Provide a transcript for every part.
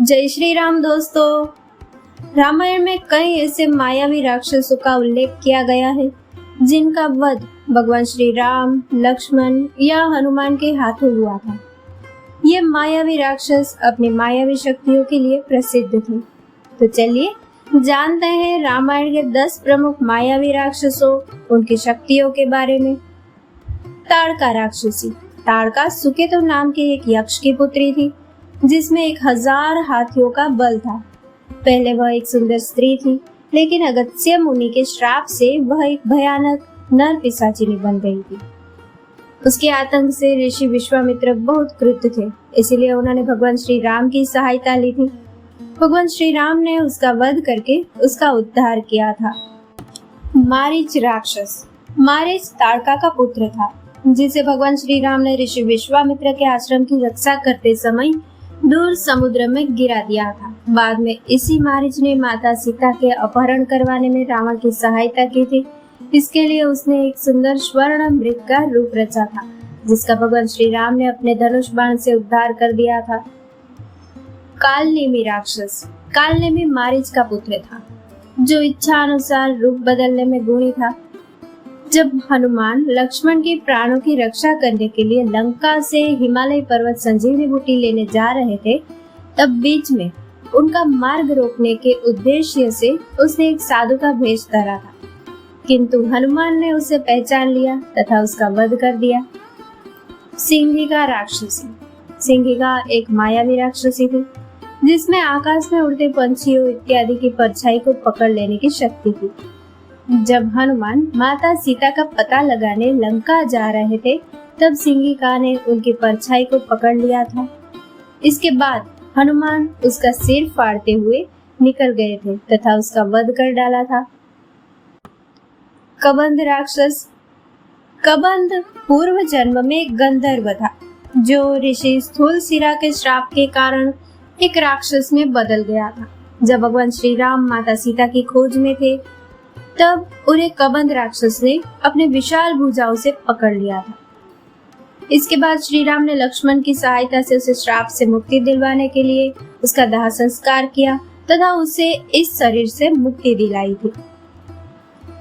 जय श्री राम दोस्तों। रामायण में कई ऐसे मायावी राक्षसों का उल्लेख किया गया है जिनका वध भगवान श्री राम, लक्ष्मण या हनुमान के हाथों हुआ था। ये मायावी राक्षस अपनी मायावी शक्तियों के लिए प्रसिद्ध थे। तो चलिए जानते हैं रामायण के 10 प्रमुख मायावी राक्षसों, उनकी शक्तियों के बारे में। ताड़का राक्षसी। ताड़का सुकेतु नाम के एक यक्ष की पुत्री थी जिसमें 1000 हाथियों का बल था। पहले वह एक सुंदर स्त्री थी, लेकिन अगस्त्य मुनि के श्राप से वह एक भयानक नर पिशाचिनी बन गई थी। उसके आतंक से ऋषि विश्वामित्र बहुत क्रुद्ध थे, इसलिए उन्होंने भगवान श्री राम की सहायता ली थी। भगवान श्री राम ने उसका वध करके उसका उद्धार किया था। मारीच राक्षस। मारीच ताड़का का पुत्र था जिसे भगवान श्री राम ने ऋषि विश्वामित्र के आश्रम की रक्षा करते समय दूर समुद्र में गिरा दिया था। बाद में इसी मारीच ने माता सीता के अपहरण करवाने में रावण की सहायता की थी। इसके लिए उसने एक सुंदर स्वर्ण मृग का रूप रचा था जिसका भगवान श्री राम ने अपने धनुष बाण से उद्धार कर दिया था। कालनेमी राक्षस। कालनेमी मारीच का पुत्र था जो इच्छा अनुसार रूप बदलने में गुणी था। जब हनुमान लक्ष्मण के प्राणों की रक्षा करने के लिए लंका से हिमालय पर्वत संजीवनी बूटी लेने जा रहे थे, तब बीच में उनका मार्ग रोकने के उद्देश्य से उसने एक साधु का भेष धरा था, किंतु हनुमान ने उसे पहचान लिया तथा उसका वध कर दिया। सिंहिका राक्षसी। सिंहिका एक मायावी राक्षसी थी जिसमें आकाश में उड़ते पंछियों इत्यादि की परछाई को पकड़ लेने की शक्ति थी। जब हनुमान माता सीता का पता लगाने लंका जा रहे थे, तब सिंहिका ने उनकी परछाई को पकड़ लिया था। इसके बाद हनुमान उसका सिर फाड़ते हुए निकल गए थे तथा उसका वध कर डाला था। कबंध राक्षस। कबंध पूर्व जन्म में एक गंधर्व था जो ऋषि स्थूलशिरा के श्राप के कारण एक राक्षस में बदल गया था। जब भगवान श्री राम माता सीता की खोज में थे, तब उन्हें कबंध राक्षस ने अपने विशाल भुजाओं से पकड़ लिया था। इसके बाद श्री राम ने लक्ष्मण की सहायता से उसे श्राप से मुक्ति दिलवाने के लिए उसका दाह संस्कार किया तथा उसे इस शरीर से मुक्ति दिलाई थी।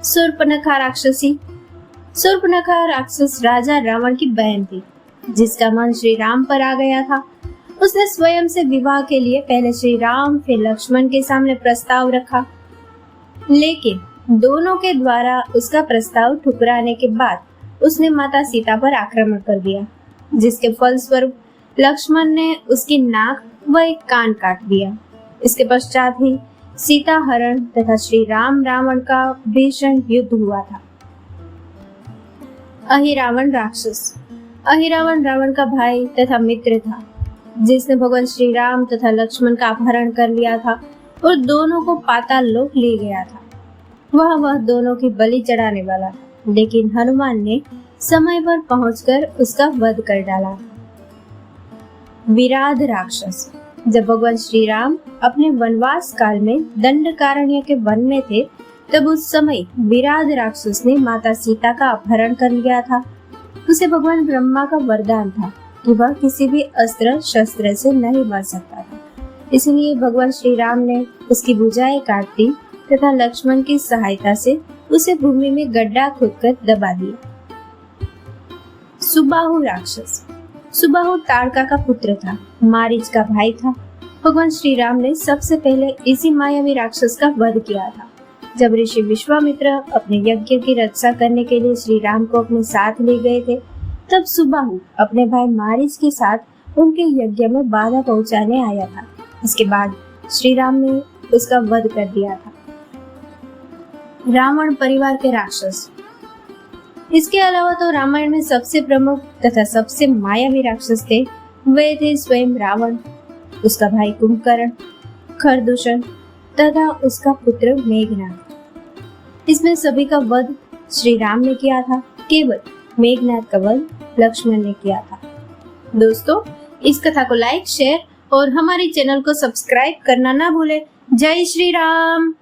शूर्पणखा राक्षसी। शूर्पणखा राक्षस राजा रावण की बहन थी जिसका मन श्री राम पर आ गया था। उसने स्वयं से विवाह के लिए पहले श्री राम फिर लक्ष्मण के सामने प्रस्ताव रखा, लेकिन दोनों के द्वारा उसका प्रस्ताव ठुकराने के बाद उसने माता सीता पर आक्रमण कर दिया, जिसके फलस्वरूप लक्ष्मण ने उसकी नाक व एक कान काट दिया। इसके पश्चात ही सीता हरण तथा श्री राम रावण का भीषण युद्ध हुआ था। अहिरावण राक्षस। अहिरावण रावण का भाई तथा मित्र था जिसने भगवान श्री राम तथा लक्ष्मण का अपहरण कर लिया था और दोनों को पाताल लोक ले गया था। वह दोनों की बलि चढ़ाने वाला था, लेकिन हनुमान ने समय पर पहुंचकर उसका वध कर डाला। विराध राक्षस। जब भगवान श्री राम अपने वनवास काल में दंडकारण्य के वन में थे, तब उस समय विराध राक्षस ने माता सीता का अपहरण कर लिया था। उसे भगवान ब्रह्मा का वरदान था कि वह किसी भी अस्त्र शस्त्र से नहीं मर सकता था, इसलिए भगवान श्री राम ने उसकी भुजाएं काट दी तथा लक्ष्मण की सहायता से उसे भूमि में गड्ढा खोदकर दबा दिया। सुबाहु राक्षस। सुबाहु ताड़का का पुत्र था, मारीच का भाई था। भगवान श्री राम ने सबसे पहले इसी मायावी राक्षस का वध किया था। जब ऋषि विश्वामित्र अपने यज्ञ की रक्षा करने के लिए श्री राम को अपने साथ ले गए थे, तब सुबाहु अपने भाई मारीच के साथ उनके यज्ञ में बाधा पहुंचाने आया था। इसके बाद श्री राम ने उसका वध कर दिया था। रावण परिवार के राक्षस। इसके अलावा तो रामायण में सबसे प्रमुख तथा सबसे मायावी राक्षस थे, वे थे स्वयं रावण, उसका भाई कुंभकर्ण, खरदूषण तथा उसका पुत्र मेघनाद। इसमें सभी का वध श्री राम ने किया था, केवल मेघनाद का वध लक्ष्मण ने किया था। दोस्तों, इस कथा को लाइक, शेयर और हमारे चैनल को सब्सक्राइब करना ना भूले। जय श्री राम।